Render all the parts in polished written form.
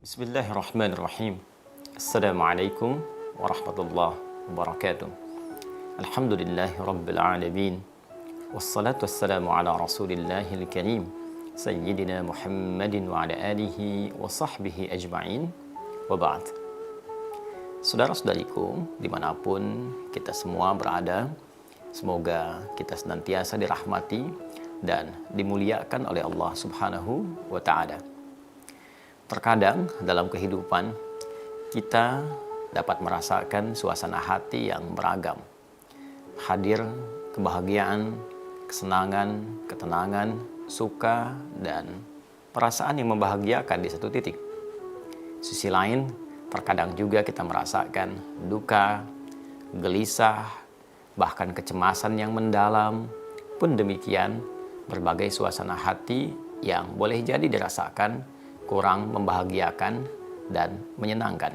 Bismillahirrahmanirrahim. Assalamualaikum warahmatullahi wabarakatuh. Alhamdulillahi rabbil alamin. Wassalatu wassalamu ala rasulillahil karim Sayyidina Muhammadin wa ala alihi wa sahbihi ajma'in. Wa ba'd. Saudara-saudariku, dimanapun kita semua berada, semoga kita senantiasa dirahmati dan dimuliakan oleh Allah subhanahu wa ta'ala. Terkadang dalam kehidupan kita dapat merasakan suasana hati yang beragam. Hadir kebahagiaan, kesenangan, ketenangan, suka, dan perasaan yang membahagiakan di satu titik. Sisi lain, terkadang juga kita merasakan duka, gelisah, bahkan kecemasan yang mendalam. Pun demikian, berbagai suasana hati yang boleh jadi dirasakan kurang membahagiakan dan menyenangkan.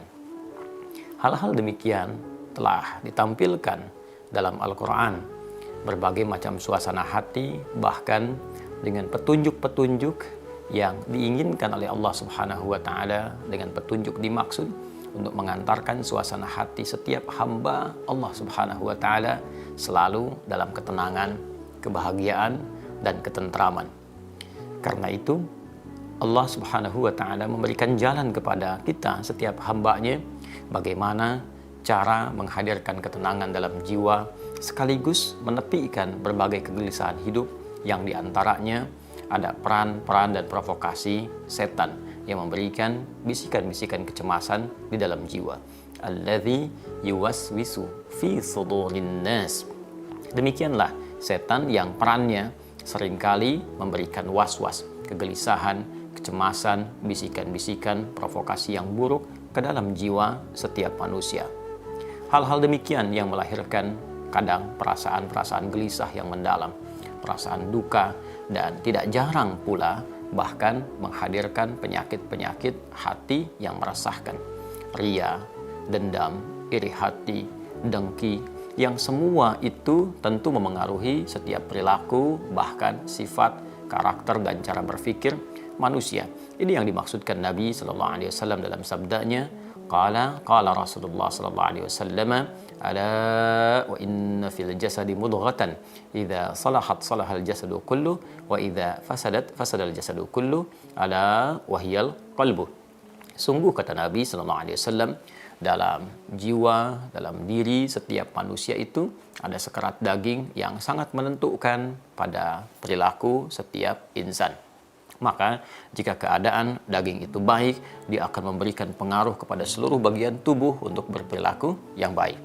Hal-hal demikian telah ditampilkan dalam Al-Quran. Berbagai macam suasana hati, bahkan dengan petunjuk-petunjuk yang diinginkan oleh Allah Subhanahu wa Ta'ala, dengan petunjuk dimaksud untuk mengantarkan suasana hati setiap hamba Allah Subhanahu wa Ta'ala selalu dalam ketenangan, kebahagiaan, dan ketentraman. Karena itu Allah Subhanahu wa Ta'ala memberikan jalan kepada kita setiap hambanya bagaimana cara menghadirkan ketenangan dalam jiwa sekaligus menepikan berbagai kegelisahan hidup yang diantaranya ada peran-peran dan provokasi setan yang memberikan bisikan-bisikan kecemasan di dalam jiwa. Alladzi yuwaswisu fi sudurin nas. Demikianlah setan yang perannya seringkali memberikan was-was, kegelisahan, kecemasan, bisikan-bisikan, provokasi yang buruk ke dalam jiwa setiap manusia. Hal-hal demikian yang melahirkan kadang perasaan-perasaan gelisah yang mendalam, perasaan duka, dan tidak jarang pula bahkan menghadirkan penyakit-penyakit hati yang meresahkan. Ria, dendam, iri hati, dengki, yang semua itu tentu memengaruhi setiap perilaku, bahkan sifat, karakter, dan cara berpikir manusia. Ini yang dimaksudkan Nabi sallallahu alaihi wasallam dalam sabdanya, qala Rasulullah sallallahu alaihi wasallam, ala wa inna fil jasadi mudghatan idza salahat salahal jasadu kullu wa idza fasadat fasadal jasadu kullu ala wahyal qalbu. Sungguh kata Nabi sallallahu alaihi wasallam, dalam jiwa, dalam diri setiap manusia itu ada sekerat daging yang sangat menentukan pada perilaku setiap insan. Maka jika keadaan daging itu baik, dia akan memberikan pengaruh kepada seluruh bagian tubuh untuk berperilaku yang baik.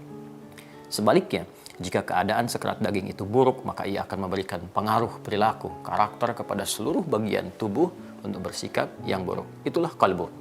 Sebaliknya, jika keadaan sekerat daging itu buruk, maka ia akan memberikan pengaruh perilaku, karakter kepada seluruh bagian tubuh untuk bersikap yang buruk. Itulah qalbu.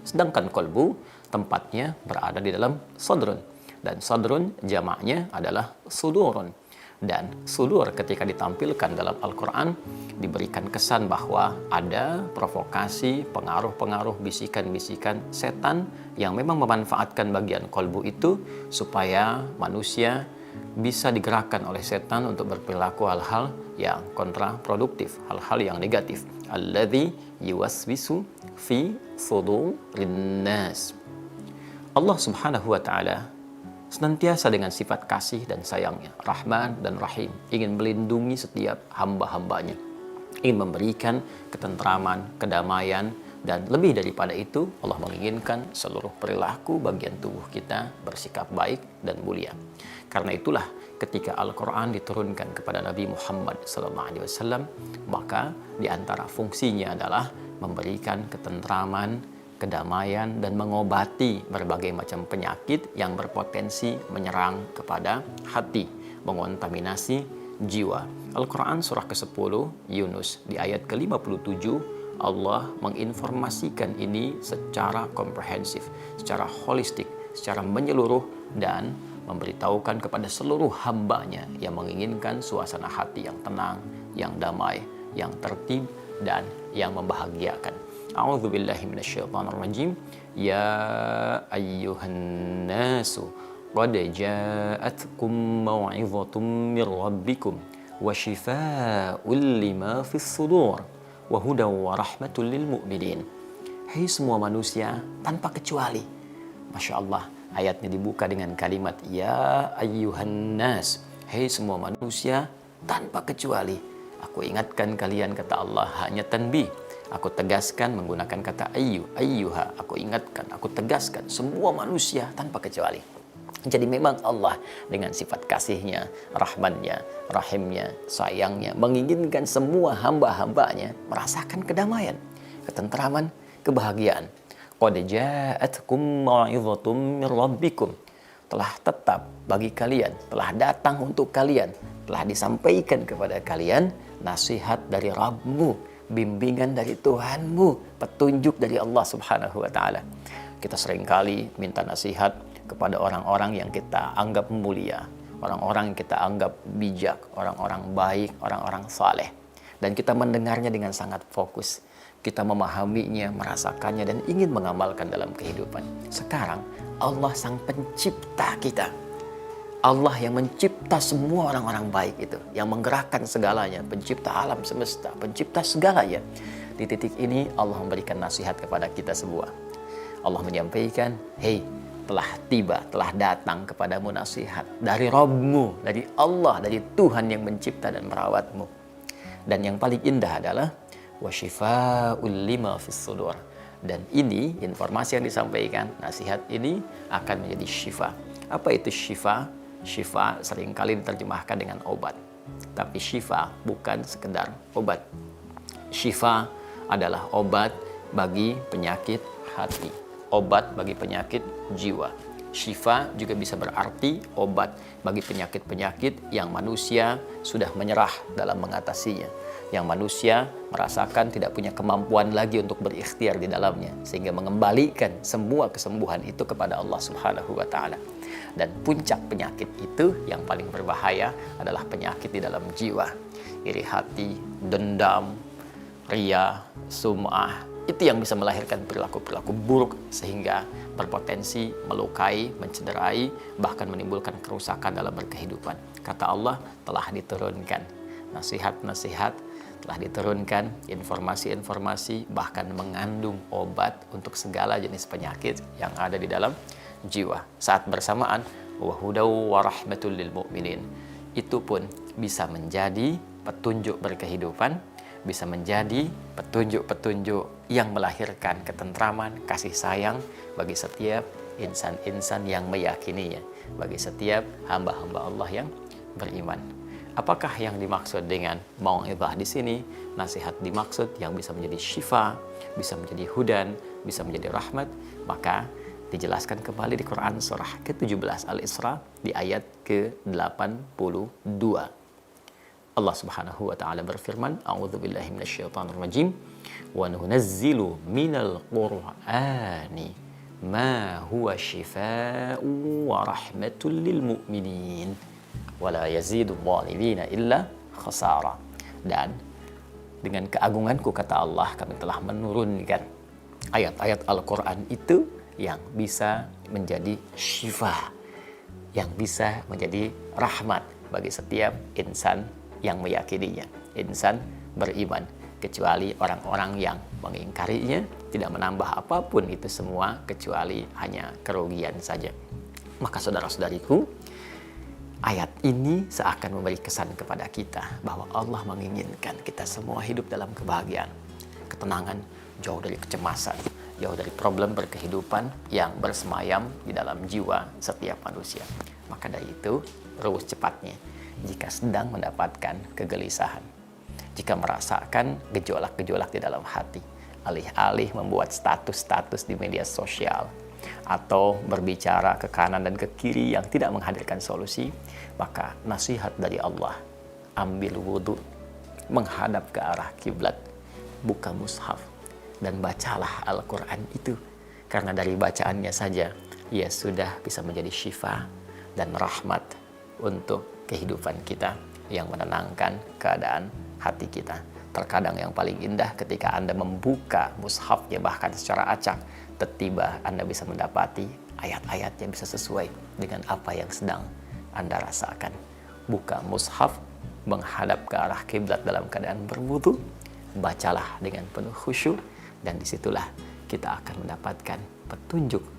Sedangkan qalbu tempatnya berada di dalam sadrun. Dan sadrun jamaknya adalah sudurun. Dan sudur ketika ditampilkan dalam Al-Quran diberikan kesan bahwa ada provokasi, pengaruh-pengaruh, bisikan-bisikan setan yang memang memanfaatkan bagian kolbu itu supaya manusia bisa digerakkan oleh setan untuk berperilaku hal-hal yang kontraproduktif, hal-hal yang negatif. Alladzi yuwaswisu fi sudurin nas. Allah Subhanahu wa Ta'ala senantiasa dengan sifat kasih dan sayangnya, Rahman dan Rahim, ingin melindungi setiap hamba-hambanya, ingin memberikan ketentraman, kedamaian, dan lebih daripada itu Allah menginginkan seluruh perilaku bagian tubuh kita bersikap baik dan mulia. Karena itulah ketika Al-Quran diturunkan kepada Nabi Muhammad SAW, maka di antara fungsinya adalah memberikan ketentraman, kedamaian, dan mengobati berbagai macam penyakit yang berpotensi menyerang kepada hati, mengontaminasi jiwa. Al-Quran surah ke-10 Yunus di ayat ke-57 Allah menginformasikan ini secara komprehensif, secara holistik, secara menyeluruh, dan memberitahukan kepada seluruh hambanya yang menginginkan suasana hati yang tenang, yang damai, yang tertib, dan yang membahagiakan. A'udzu billahi minasyaitonir rajim. Ya ayyuhan nasu qad ja'atkum mau'izatum mir rabbikum wa shifaa'un lima fis sudur wa hudaw wa rahmatul lil mu'minin. hei semua manusia tanpa kecuali. Masya Allah, ayatnya dibuka dengan kalimat ya ayyuhan nas, hei semua manusia tanpa kecuali. Aku ingatkan kalian, kata Allah, hanya tanbih. Aku tegaskan menggunakan kata ayyuha. Aku ingatkan, aku tegaskan semua manusia tanpa kecuali. Jadi memang Allah dengan sifat kasihnya, rahmannya, rahimnya, sayangnya menginginkan semua hamba-hambanya merasakan kedamaian, ketentraman, kebahagiaan. Qad ja'atkum mau'izatum mir rabbikum. Telah tetap bagi kalian, telah datang untuk kalian, telah disampaikan kepada kalian nasihat dari Rabbmu, bimbingan dari Tuhanmu, petunjuk dari Allah Subhanahu wa taala. Kita seringkali minta nasihat kepada orang-orang yang kita anggap mulia, orang-orang yang kita anggap bijak, orang-orang baik, orang-orang saleh. Dan kita mendengarnya dengan sangat fokus. Kita memahaminya, merasakannya, dan ingin mengamalkan dalam kehidupan. Sekarang Allah sang pencipta kita, Allah yang mencipta semua orang-orang baik itu, yang menggerakkan segalanya, pencipta alam semesta, pencipta segalanya. Di titik ini Allah memberikan nasihat kepada kita semua. Allah menyampaikan, hei, telah tiba, telah datang kepadamu nasihat dari Rabbmu, dari Allah, dari Tuhan yang mencipta dan merawatmu. Dan yang paling indah adalah wasyifa'ul lima fis sudur. Dan ini informasi yang disampaikan, nasihat ini akan menjadi syifa. Apa itu syifa? Syifa seringkali diterjemahkan dengan obat. Tapi syifa bukan sekedar obat. Syifa adalah obat bagi penyakit hati, obat bagi penyakit jiwa. Syifa juga bisa berarti obat bagi penyakit-penyakit yang manusia sudah menyerah dalam mengatasinya, yang manusia merasakan tidak punya kemampuan lagi untuk berikhtiar di dalamnya, sehingga mengembalikan semua kesembuhan itu kepada Allah Subhanahu wa taala. Dan puncak penyakit itu yang paling berbahaya adalah penyakit di dalam jiwa. Iri hati, dendam, ria, sum'ah, itu yang bisa melahirkan perilaku-perilaku buruk sehingga berpotensi melukai, mencederai, bahkan menimbulkan kerusakan dalam berkehidupan. Kata Allah, telah diturunkan nasihat-nasihat, telah diturunkan informasi-informasi, bahkan mengandung obat untuk segala jenis penyakit yang ada di dalam jiwa. Saat bersamaan, wa hudaw wa rahmatul lil mu'minin, itu pun bisa menjadi petunjuk berkehidupan, bisa menjadi petunjuk-petunjuk yang melahirkan ketentraman, kasih sayang bagi setiap insan-insan yang meyakininya, bagi setiap hamba-hamba Allah yang beriman. Apakah yang dimaksud dengan mau'izah di sini? Nasihat dimaksud yang bisa menjadi syifa, bisa menjadi hudan, bisa menjadi rahmat. Maka dijelaskan kembali di Quran surah ke-17 Al-Isra di ayat ke-82. Allah Subhanahu wa taala berfirman, a'udzubillahi minasyaitonir rajim, wa nunazzilu minal qur'ani ma huwa syifaa'un wa rahmatul lil mu'minin wa la yazidu dzalimina illa khasara. Dan dengan keagunganku, kata Allah, kami telah menurunkan ayat-ayat Al-Qur'an itu yang bisa menjadi syifa, yang bisa menjadi rahmat bagi setiap insan yang meyakininya, insan beriman, kecuali orang-orang yang mengingkarinya, tidak menambah apapun itu semua kecuali hanya kerugian saja. Maka saudara-saudariku, ayat ini seakan memberi kesan kepada kita bahwa Allah menginginkan kita semua hidup dalam kebahagiaan, ketenangan, jauh dari kecemasan, jauh dari problem berkehidupan yang bersemayam di dalam jiwa setiap manusia. Maka dari itu, rumus cepatnya, jika sedang mendapatkan kegelisahan, jika merasakan gejolak-gejolak di dalam hati, alih-alih membuat status-status di media sosial atau berbicara ke kanan dan ke kiri yang tidak menghadirkan solusi, maka nasihat dari Allah, ambil wudhu, menghadap ke arah kiblat, buka mushaf, dan bacalah Al-Quran itu. Karena dari bacaannya saja, ia sudah bisa menjadi syifa dan rahmat untuk kehidupan kita, yang menenangkan keadaan hati kita. Terkadang yang paling indah ketika Anda membuka mushafnya bahkan secara acak, tiba-tiba Anda bisa mendapati ayat-ayat yang bisa sesuai dengan apa yang sedang Anda rasakan. Buka mushaf, menghadap ke arah kiblat dalam keadaan berwudu, bacalah dengan penuh khusyuk, dan disitulah kita akan mendapatkan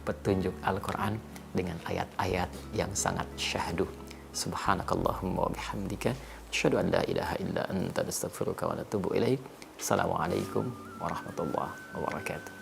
petunjuk Al-Quran dengan ayat-ayat yang sangat syahdu. Subhanakallahumma wa bihamdika asyhadu an la ilaha illa anta astaghfiruka wa atubu ilaik. Assalamualaikum warahmatullahi wabarakatuh.